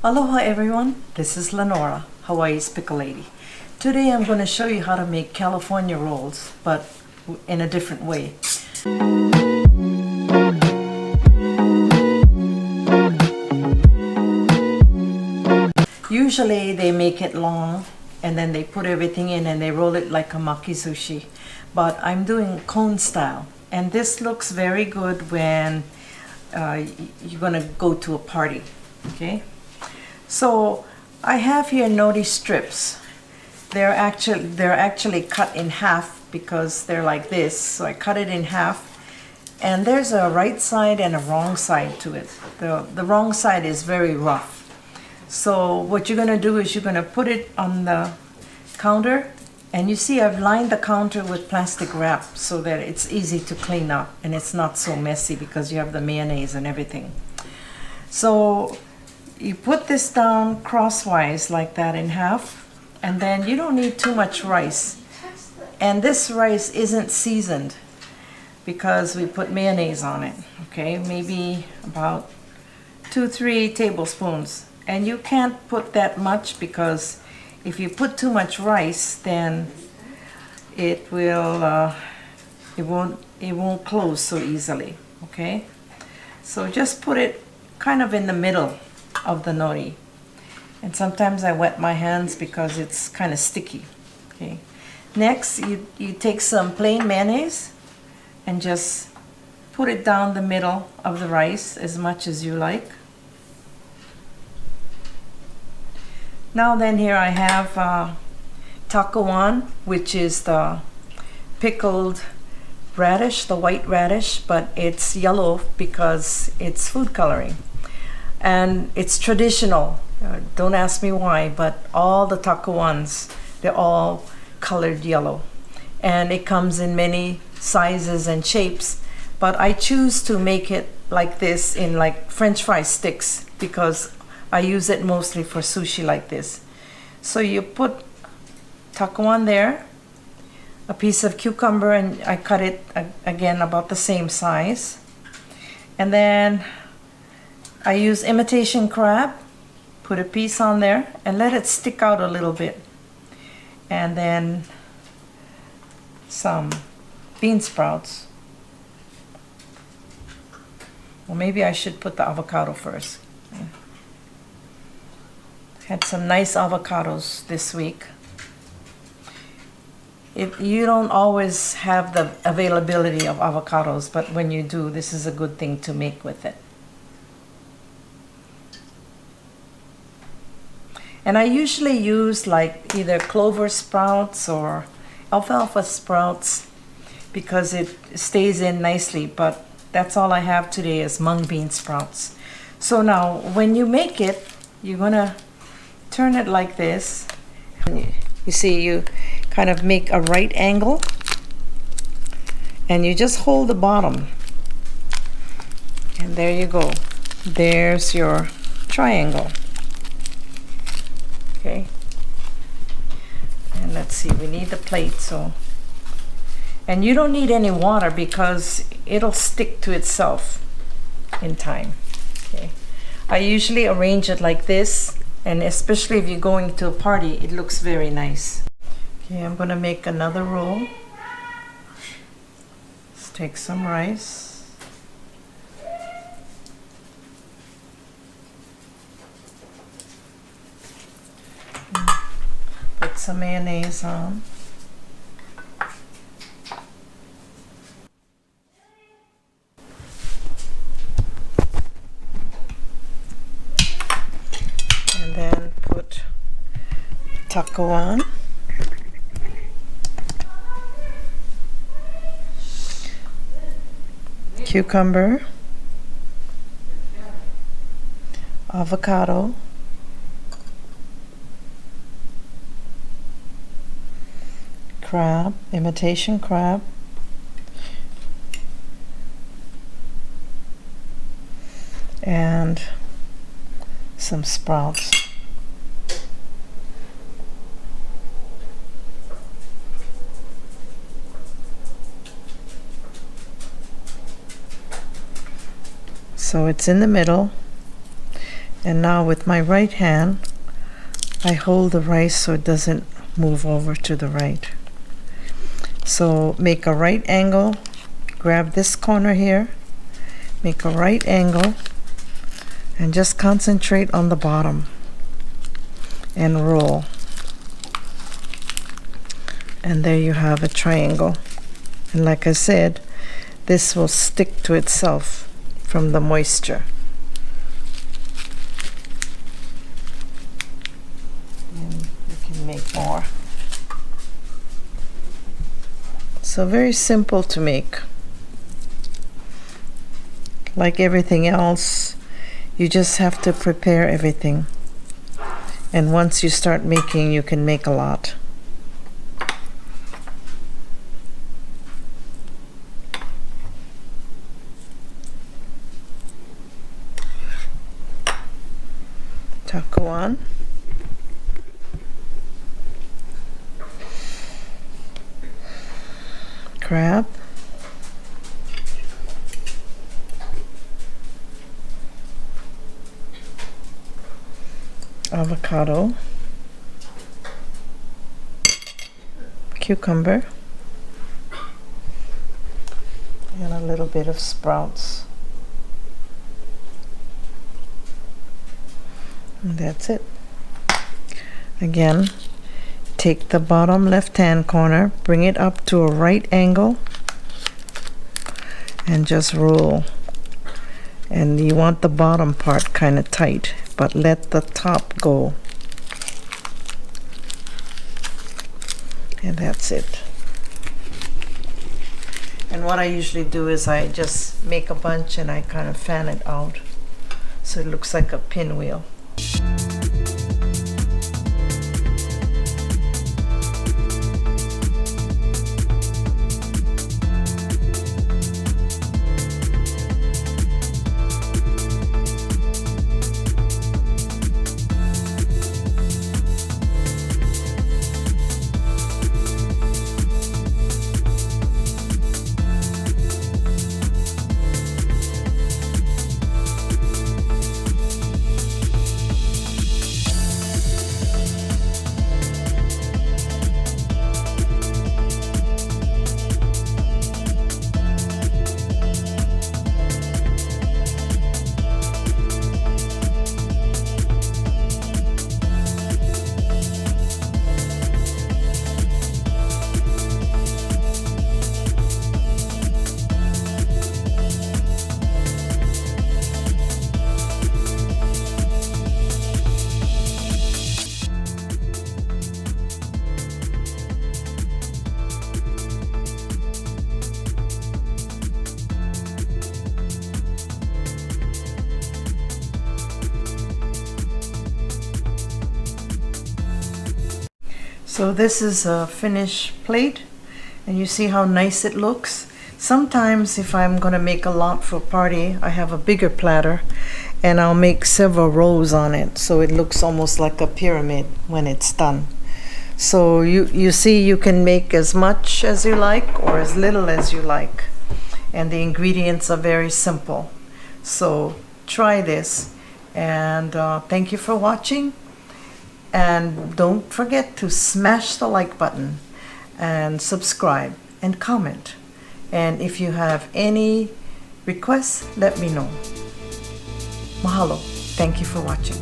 Aloha everyone, this is Lenora, Hawaii's Pickle Lady. Today I'm going to show you how to make California rolls, but in a different way. Usually they make it long and then they put everything in and they roll it like a maki sushi. But I'm doing cone style, and this looks very good when you're going to go to a party. Okay? So I have here nori strips. They're actually cut in half because they're like this. So I cut it in half, and there's a right side and a wrong side to it. The wrong side is very rough. So what you're gonna do is you're gonna put it on the counter, and you see I've lined the counter with plastic wrap so that it's easy to clean up and it's not so messy because you have the mayonnaise and everything. So you put this down crosswise like that in half, and then you don't need too much rice. And this rice isn't seasoned because we put mayonnaise on it, okay? Maybe about 2-3 tablespoons. And you can't put that much because if you put too much rice, then it won't close so easily, okay? So just put it kind of in the middle of the nori. And sometimes I wet my hands because it's kind of sticky. Okay. Next, you take some plain mayonnaise and just put it down the middle of the rice as much as you like. Now then, here I have Takuwan, which is the pickled radish, the white radish, but it's yellow because it's food coloring. And it's traditional. Don't ask me why, but all the Takuwans, they're all colored yellow. And it comes in many sizes and shapes, but I choose to make it like this in like French fry sticks because I use it mostly for sushi like this. So you put Takuwan there, a piece of cucumber, and I cut it again about the same size. And then I use imitation crab, put a piece on there and let it stick out a little bit. And then some bean sprouts. Well, maybe I should put the avocado first. Had some nice avocados this week. You don't always have the availability of avocados, but when you do, this is a good thing to make with it. And I usually use like either clover sprouts or alfalfa sprouts because it stays in nicely, but that's all I have today is mung bean sprouts. So now when you make it, you're gonna turn it like this. You see, you kind of make a right angle and you just hold the bottom. And there you go. There's your triangle. Okay, and let's see, we need the plate. So, and you don't need any water because it'll stick to itself in time. Okay, I usually arrange it like this, and especially if you're going to a party, it looks very nice. Okay, I'm gonna make another roll. Let's take some rice. Put some mayonnaise on. And then put Takuwan. Cucumber. Avocado. Crab, imitation crab, and some sprouts. So it's in the middle, And now with my right hand, I hold the rice so it doesn't move over to the right. So make a right angle, grab this corner here, make a right angle, and just concentrate on the bottom and roll. And there you have a triangle. And like I said, this will stick to itself from the moisture. And you can make more. So very simple to make. Like everything else, you just have to prepare everything. And once you start making, you can make a lot. Takuwan. Crab. Avocado. Cucumber. And a little bit of sprouts. And that's it. Again, take the bottom left hand corner, bring it up to a right angle, and just roll. And you want the bottom part kind of tight, but let the top go. And that's it. And what I usually do is I just make a bunch and I kind of fan it out so it looks like a pinwheel. So this is a finished plate, and you see how nice it looks. Sometimes if I'm gonna make a lot for a party, I have a bigger platter and I'll make several rows on it so it looks almost like a pyramid when it's done. So you see you can make as much as you like or as little as you like, and the ingredients are very simple. So try this, and thank you for watching. And don't forget to smash the like button and subscribe and comment. And if you have any requests, let me know. Mahalo. Thank you for watching.